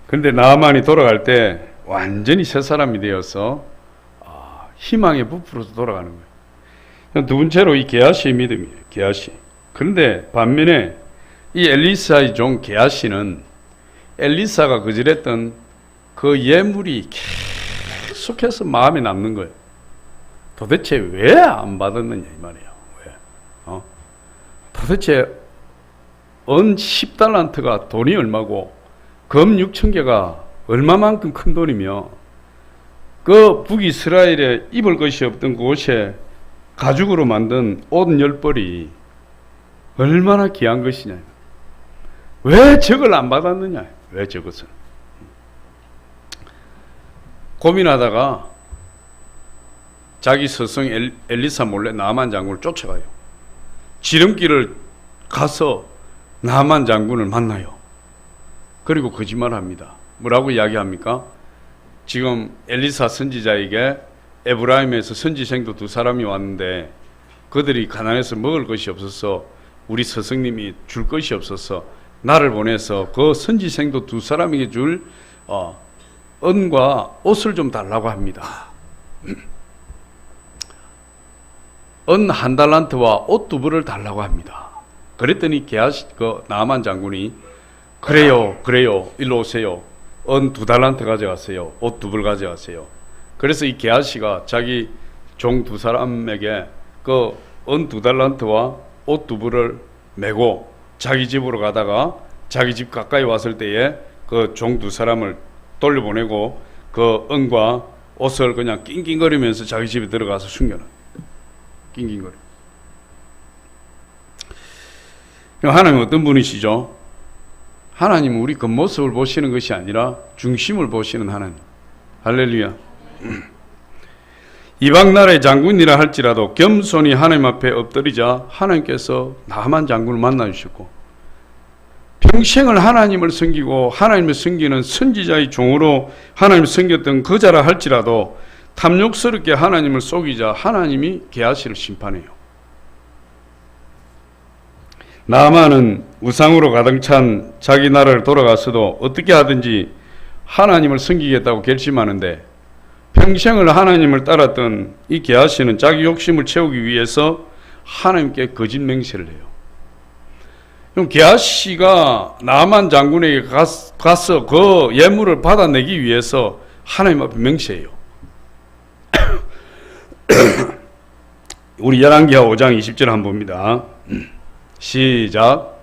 그런데 나아만이 돌아갈 때 완전히 새 사람이 되어서 희망의 부풀어서 돌아가는 거예요. 두 번째로 이 게하시의 믿음이에요. 게하시. 그런데 반면에 이 엘리사의 종 게하시는 엘리사가 거절했던 그 예물이 계속해서 마음에 남는 거예요. 도대체 왜 안 받았느냐 이 말이에요. 왜? 도대체 은 10달란트가 돈이 얼마고 검 6,000개가 얼마만큼 큰 돈이며 그 북이스라엘에 입을 것이 없던 그곳에 가죽으로 만든 옷 10벌이 얼마나 귀한 것이냐. 왜 저걸 안 받았느냐. 왜 저것을. 고민하다가 자기 스승 엘리사 몰래 나아만 장군을 쫓아가요. 지름길을 가서 나아만 장군을 만나요. 그리고 거짓말합니다. 뭐라고 이야기합니까? 지금 엘리사 선지자에게 에브라임에서 선지생도 2사람이 왔는데 그들이 가난해서 먹을 것이 없어서 우리 스승님이 줄 것이 없어서 나를 보내서 그 선지생도 2사람에게 줄 은과 옷을 좀 달라고 합니다. 은 1달란트와 옷 2벌을 달라고 합니다. 그랬더니 나아만 장군이 그래요 일로 오세요. 은 2달란트 가져가세요. 옷 2벌 가져가세요. 그래서 이 게하시가 자기 종 2사람에게 그 은 2달란트와 옷 2벌을 메고 자기 집으로 가다가 자기 집 가까이 왔을 때에 그 종 2사람을 돌려보내고 그 은과 옷을 그냥 낑낑거리면서 자기 집에 들어가서 숨겨놔. 낑낑거려. 하나님은 어떤 분이시죠? 하나님은 우리 겉모습을 보시는 것이 아니라 중심을 보시는 하나님. 할렐루야. 이방 나라의 장군이라 할지라도 겸손히 하나님 앞에 엎드리자 하나님께서 나아만 장군을 만나주셨고, 평생을 하나님을 섬기고 하나님을 섬기는 선지자의 종으로 하나님을 섬겼던 그자라 할지라도 탐욕스럽게 하나님을 속이자 하나님이 게하시를 심판해요. 나아만은 우상으로 가득 찬 자기 나라를 돌아가서도 어떻게 하든지 하나님을 섬기겠다고 결심하는데, 평생을 하나님을 따랐던 이 게하시는 자기 욕심을 채우기 위해서 하나님께 거짓 맹세를 해요. 그럼 게하시가 나아만 장군에게 가서 그 예물을 받아내기 위해서 하나님 앞에 맹세해요. 우리 열왕기하 5장 20절 한번 봅니다. 시작.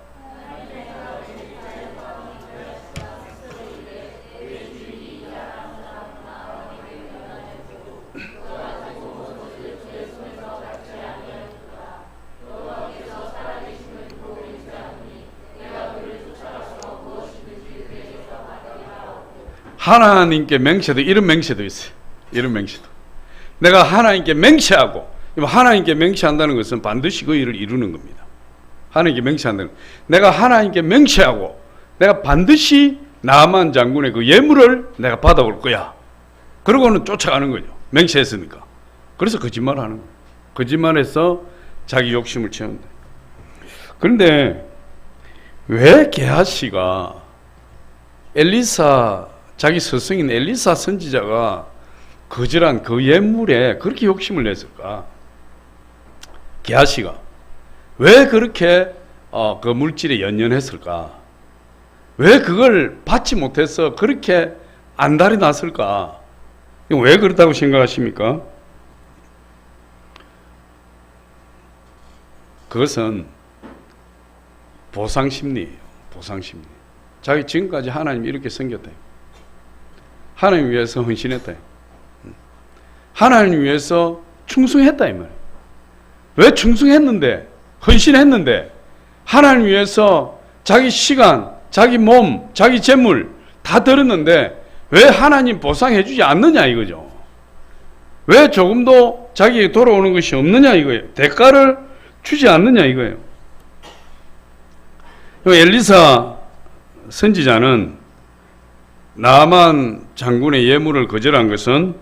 하나님께 맹세도, 이런 맹세도 있어요. 이런 맹세도. 내가 하나님께 맹세하고, 하나님께 맹세한다는 것은 반드시 그 일을 이루는 겁니다. 하나님께 맹세한다는 것. 내가 하나님께 맹세하고 내가 반드시 나만 장군의 그 예물을 내가 받아올 거야. 그러고는 쫓아가는 거죠. 맹세했으니까. 그래서 거짓말하는 거예요. 거짓말해서 자기 욕심을 채운다. 그런데 왜 게하시가 엘리사, 자기 스승인 엘리사 선지자가 거절한 그 예물에 그렇게 욕심을 냈을까? 게하시가 왜 그렇게 그 물질에 연연했을까? 왜 그걸 받지 못해서 그렇게 안달이 났을까? 왜 그렇다고 생각하십니까? 그것은 보상심리예요. 보상심리. 자기 지금까지 하나님 이렇게 섬겼다. 하나님 위해서 헌신했다. 하나님 위해서 충성했다 이 말이에요. 왜 충성했는데, 헌신했는데, 하나님 위해서 자기 시간, 자기 몸, 자기 재물 다 들었는데 왜 하나님 보상해 주지 않느냐 이거죠. 왜 조금도 자기에게 돌아오는 것이 없느냐 이거예요. 대가를 주지 않느냐 이거예요. 엘리사 선지자는 나만 장군의 예물을 거절한 것은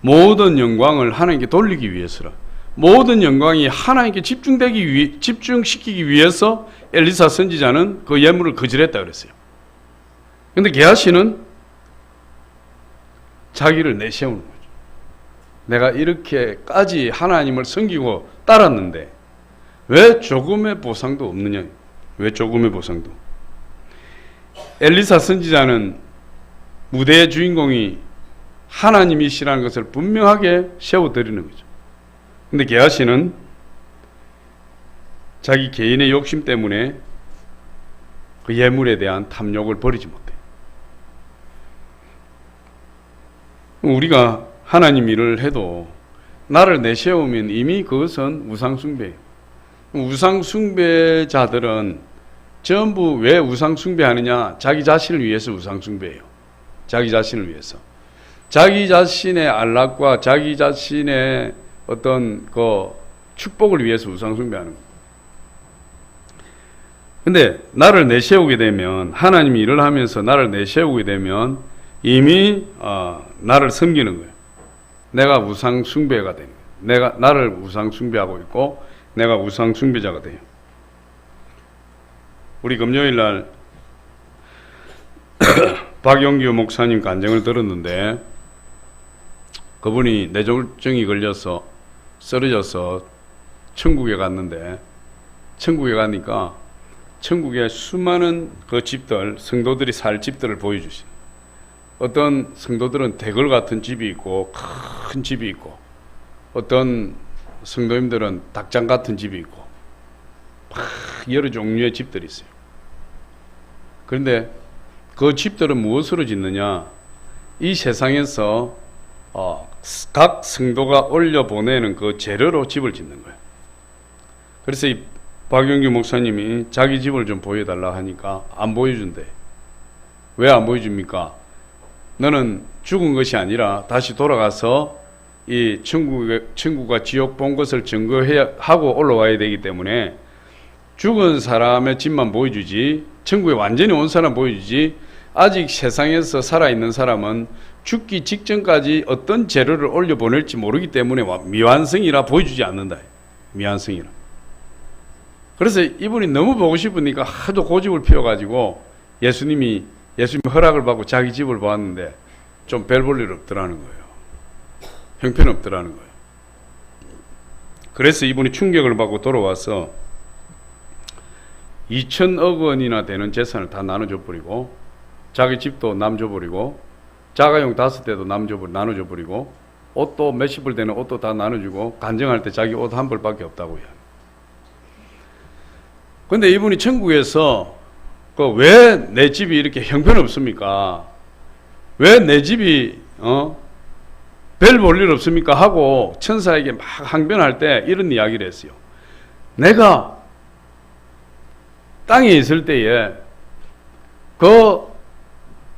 모든 영광을 하나님께 돌리기 위해서라. 모든 영광이 하나님께 집중시키기 위해서 엘리사 선지자는 그 예물을 거절했다 그랬어요. 그런데 게하시는 자기를 내세우는 거죠. 내가 이렇게까지 하나님을 섬기고 따랐는데 왜 조금의 보상도 없느냐? 왜 조금의 보상도? 엘리사 선지자는 무대의 주인공이 하나님이시라는 것을 분명하게 세워드리는 거죠. 근데 게하시는 자기 개인의 욕심 때문에 그 예물에 대한 탐욕을 버리지 못해. 우리가 하나님 일을 해도 나를 내세우면 이미 그것은 우상숭배예요. 우상숭배자들은 전부 왜 우상숭배하느냐? 자기 자신을 위해서 우상숭배해요. 자기 자신을 위해서. 자기 자신의 안락과 자기 자신의 어떤 그 축복을 위해서 우상숭배하는 거예요. 근데 나를 내세우게 되면, 하나님이 일을 하면서 나를 내세우게 되면 이미 나를 섬기는 거예요. 내가 우상숭배가 되는 거예요. 나를 우상숭배하고 있고 내가 우상숭배자가 돼요. 우리 금요일 날 박용규 목사님 간증을 들었는데 그분이 뇌졸중이 걸려서 쓰러져서 천국에 갔는데, 천국에 가니까 천국에 수많은 그 집들, 성도들이 살 집들을 보여주시죠. 어떤 성도들은 대궐 같은 집이 있고 큰 집이 있고, 어떤 성도님들은 닭장 같은 집이 있고 여러 종류의 집들이 있어요. 그런데 그 집들은 무엇으로 짓느냐? 이 세상에서 각 성도가 올려보내는 그 재료로 집을 짓는 거예요. 그래서 이 박용규 목사님이 자기 집을 좀 보여달라 하니까 안 보여준대. 왜 안 보여줍니까? 너는 죽은 것이 아니라 다시 돌아가서 이 천국과 지옥 본 것을 증거하고 올라와야 되기 때문에 죽은 사람의 집만 보여주지, 천국에 완전히 온 사람 보여주지, 아직 세상에서 살아있는 사람은 죽기 직전까지 어떤 재료를 올려보낼지 모르기 때문에 미완성이라 보여주지 않는다. 미완성이라. 그래서 이분이 너무 보고 싶으니까 하도 고집을 피워가지고 예수님이 허락을 받고 자기 집을 보았는데 좀 별 볼 일 없더라는 거예요. 형편없더라는 거예요. 그래서 이분이 충격을 받고 돌아와서 2천억 원이나 되는 재산을 다 나눠줘 버리고, 자기 집도 남 줘버리고, 자가용 5대도 나눠줘 버리고, 옷도 몇십 불 되는 옷도 다 나눠주고, 간증할 때 자기 옷 한 벌밖에 없다고요. 근데 이분이 천국에서 왜 내 집이 이렇게 형편없습니까? 왜 내 집이 별 볼 일 없습니까? 하고 천사에게 막 항변할 때 이런 이야기를 했어요. 내가 땅에 있을 때에 그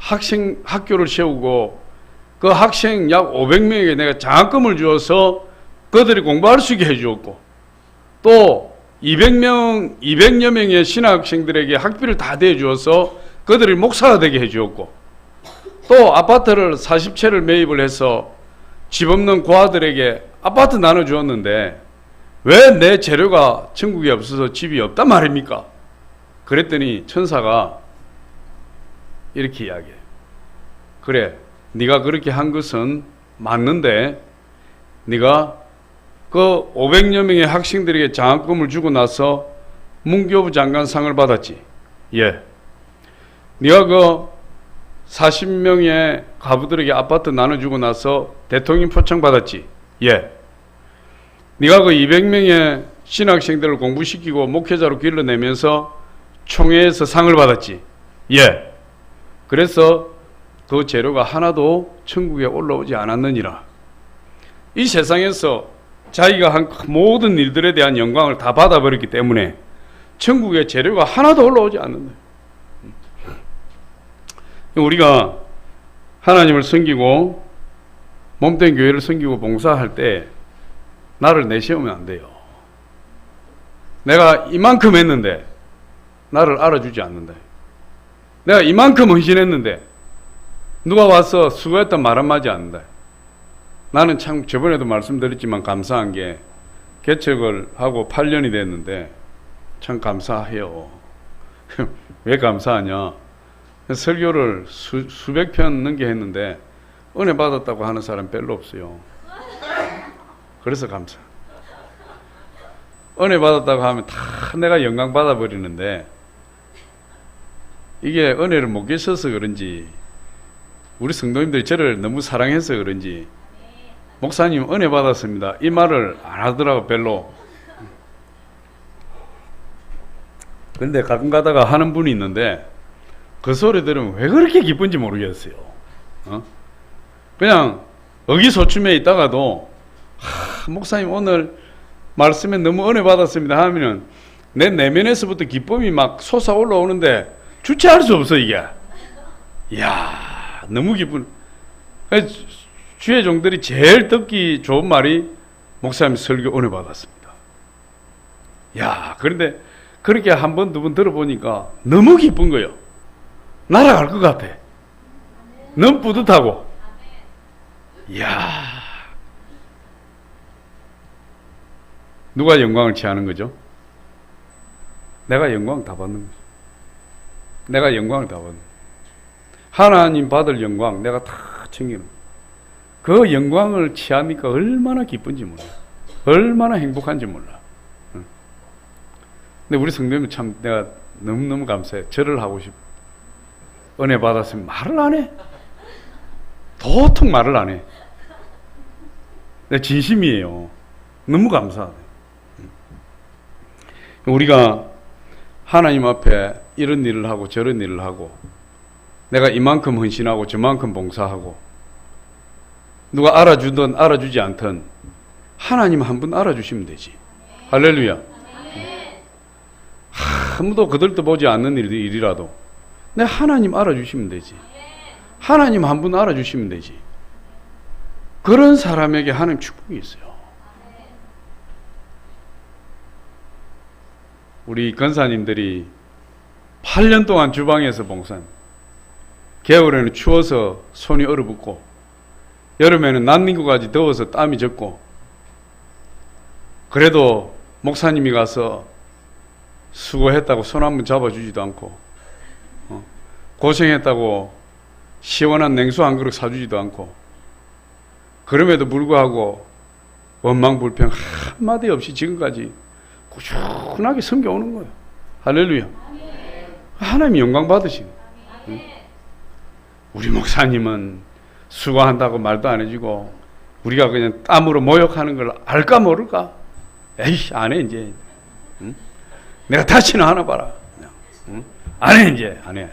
학교를 세우고 그 학생 약 500명에게 내가 장학금을 주어서 그들이 공부할 수 있게 해주었고, 또 200여 명의 신학생들에게 학비를 다 대주어서 그들이 목사가 되게 해주었고, 또 아파트를 40채를 매입을 해서 집 없는 고아들에게 아파트 나눠주었는데 왜 내 재료가 천국에 없어서 집이 없단 말입니까? 그랬더니 천사가 이렇게 이야기해요. 그래, 네가 그렇게 한 것은 맞는데 네가 그 500여 명의 학생들에게 장학금을 주고 나서 문교부 장관상을 받았지. 예. 네가 그 40명의 가부들에게 아파트 나눠주고 나서 대통령 표창 받았지. 예. 네가 그 200명의 신학생들을 공부시키고 목회자로 길러내면서 총회에서 상을 받았지. 예. 그래서 그 재료가 하나도 천국에 올라오지 않았느니라. 이 세상에서 자기가 한 모든 일들에 대한 영광을 다 받아버렸기 때문에 천국에 재료가 하나도 올라오지 않는다. 우리가 하나님을 섬기고 몸된 교회를 섬기고 봉사할 때 나를 내세우면 안 돼요. 내가 이만큼 했는데 나를 알아주지 않는다. 내가 이만큼 헌신했는데 누가 와서 수고했단 말 한마디 않는다. 나는 참 저번에도 말씀드렸지만 감사한 게 개척을 하고 8년이 됐는데 참 감사해요. 왜 감사하냐? 설교를 수백 편 넘게 했는데 은혜 받았다고 하는 사람 별로 없어요. 그래서 감사. 은혜 받았다고 하면 다 내가 영광 받아버리는데 이게 은혜를 못 계셔서 그런지 우리 성도님들이 저를 너무 사랑해서 그런지 목사님 은혜 받았습니다 이 말을 안 하더라고. 별로. 근데 가끔 가다가 하는 분이 있는데 그 소리 들으면 왜 그렇게 기쁜지 모르겠어요. 그냥 의기소침해 있다가도 목사님 오늘 말씀에 너무 은혜 받았습니다 하면은 내 내면에서부터 기쁨이 막 솟아 올라오는데 주체할 수 없어 이게. 이야, 너무 기쁜. 주의 종들이 제일 듣기 좋은 말이 목사님 설교 은혜 받았습니다. 야, 그런데 그렇게 한 번, 두 번 들어보니까 너무 기쁜 거예요. 날아갈 것 같아. 너무 뿌듯하고. 이야. 누가 영광을 취하는 거죠? 내가 영광 다 받는 거죠. 내가 영광을 다 받는 거죠. 하나님 받을 영광 내가 다 챙기는 거예요. 그 영광을 취하니까 얼마나 기쁜지 몰라. 얼마나 행복한지 몰라. 근데 우리 성도님은 참 내가 너무너무 감사해. 절을 하고 싶어. 은혜 받았으면 말을 안 해. 도통 말을 안 해. 내 진심이에요. 너무 감사하네. 우리가 하나님 앞에 이런 일을 하고 저런 일을 하고 내가 이만큼 헌신하고 저만큼 봉사하고 누가 알아주든 알아주지 않든 하나님 한 분 알아주시면 되지. 할렐루야. 아무도 그들도 보지 않는 일이라도 내 하나님 알아주시면 되지. 하나님 한 분 알아주시면 되지. 그런 사람에게 하나님 축복이 있어요. 우리 권사님들이 8년 동안 주방에서 봉사합니다. 겨울에는 추워서 손이 얼어붙고 여름에는 난닝구까지 더워서 땀이 젖고 그래도 목사님이 가서 수고했다고 손 한번 잡아주지도 않고 고생했다고 시원한 냉수 한 그릇 사주지도 않고 그럼에도 불구하고 원망불평 한마디 없이 지금까지 꾸준하게 섬겨오는 거예요. 할렐루야. 하나님 영광 받으시는 거예요. 우리 목사님은 수고한다고 말도 안 해주고 우리가 그냥 땀으로 모욕하는 걸 알까 모를까? 에이씨 안 해 이제. 응? 내가 다시는 하나 봐라. 응? 안 해 이제 안 해.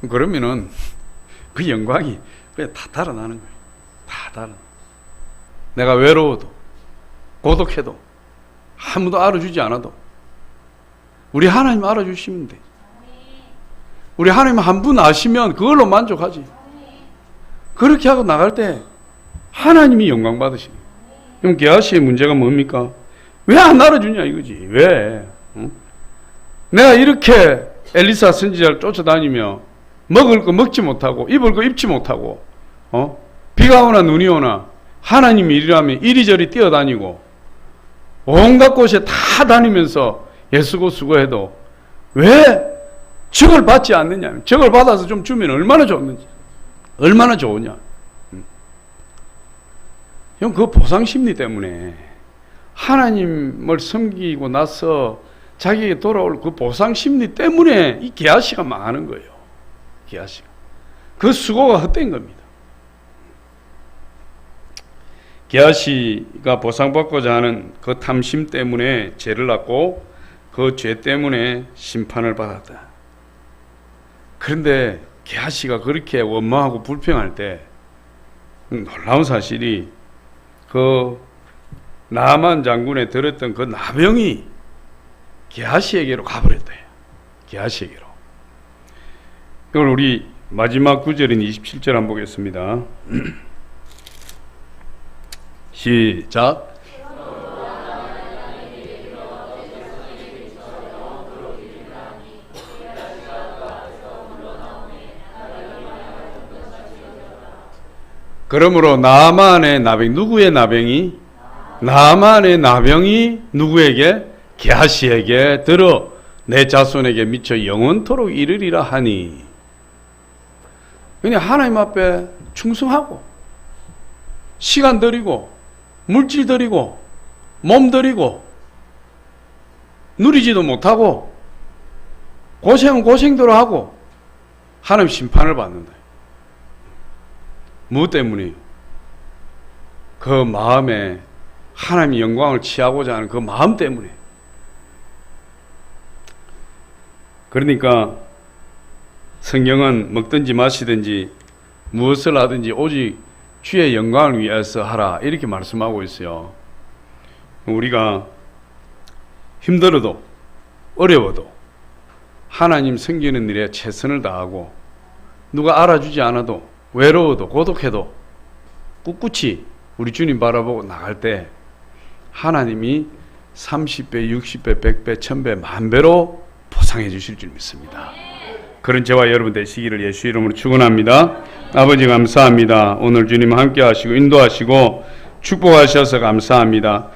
그러면은 그 영광이 그냥 다 달아나는 거예요. 다 달아. 내가 외로워도 고독해도 아무도 알아주지 않아도 우리 하나님 알아주시면 돼. 우리 하나님 한 분 아시면 그걸로 만족하지. 그렇게 하고 나갈 때 하나님이 영광 받으시니. 그럼 게하시의 문제가 뭡니까? 왜 안 나눠주냐 이거지. 왜? 응? 내가 이렇게 엘리사 선지자를 쫓아다니며 먹을 거 먹지 못하고 입을 거 입지 못하고 비가 오나 눈이 오나 하나님이 일이라면 이리저리 뛰어다니고 온갖 곳에 다 다니면서 예수고 수고해도 왜 적을 받지 않느냐. 적을 받아서 좀 주면 얼마나 좋는지. 얼마나 좋으냐. 형, 그 보상심리 때문에 하나님을 섬기고 나서 자기에게 돌아올 그 보상심리 때문에 이 게하시가 망하는 거예요. 게하시가. 그 수고가 헛된 겁니다. 게하시가 보상받고자 하는 그 탐심 때문에 죄를 낳고 그 죄 때문에 심판을 받았다. 그런데 게하시가 그렇게 원망하고 불평할 때 놀라운 사실이 그 나만 장군에 들었던 그 나병이 게하시에게로 가버렸다. 게하시에게로. 이걸 우리 마지막 구절인 27절 한번 보겠습니다. 시작. 그러므로 나만의 나병, 누구의 나병이? 나만의 나병이 누구에게? 게하시에게 들어 내 자손에게 미쳐 영원토록 이르리라 하니. 그냥 하나님 앞에 충성하고 시간 들이고 물질 들이고 몸 들이고 누리지도 못하고 고생은 고생대로 하고 하나님 심판을 받는다. 무엇 때문이에요? 그 마음에 하나님의 영광을 취하고자 하는 그 마음 때문에. 그러니까 성경은 먹든지 마시든지 무엇을 하든지 오직 주의 영광을 위해서 하라 이렇게 말씀하고 있어요. 우리가 힘들어도 어려워도 하나님 섬기는 일에 최선을 다하고 누가 알아주지 않아도 외로워도 고독해도 꿋꿋이 우리 주님 바라보고 나갈 때 하나님이 30배, 60배, 100배, 1000배, 만배로 보상해 주실 줄 믿습니다. 그런 저와 여러분 되시기를 예수 이름으로 축원합니다. 아버지 감사합니다. 오늘 주님 함께 하시고 인도하시고 축복하셔서 감사합니다.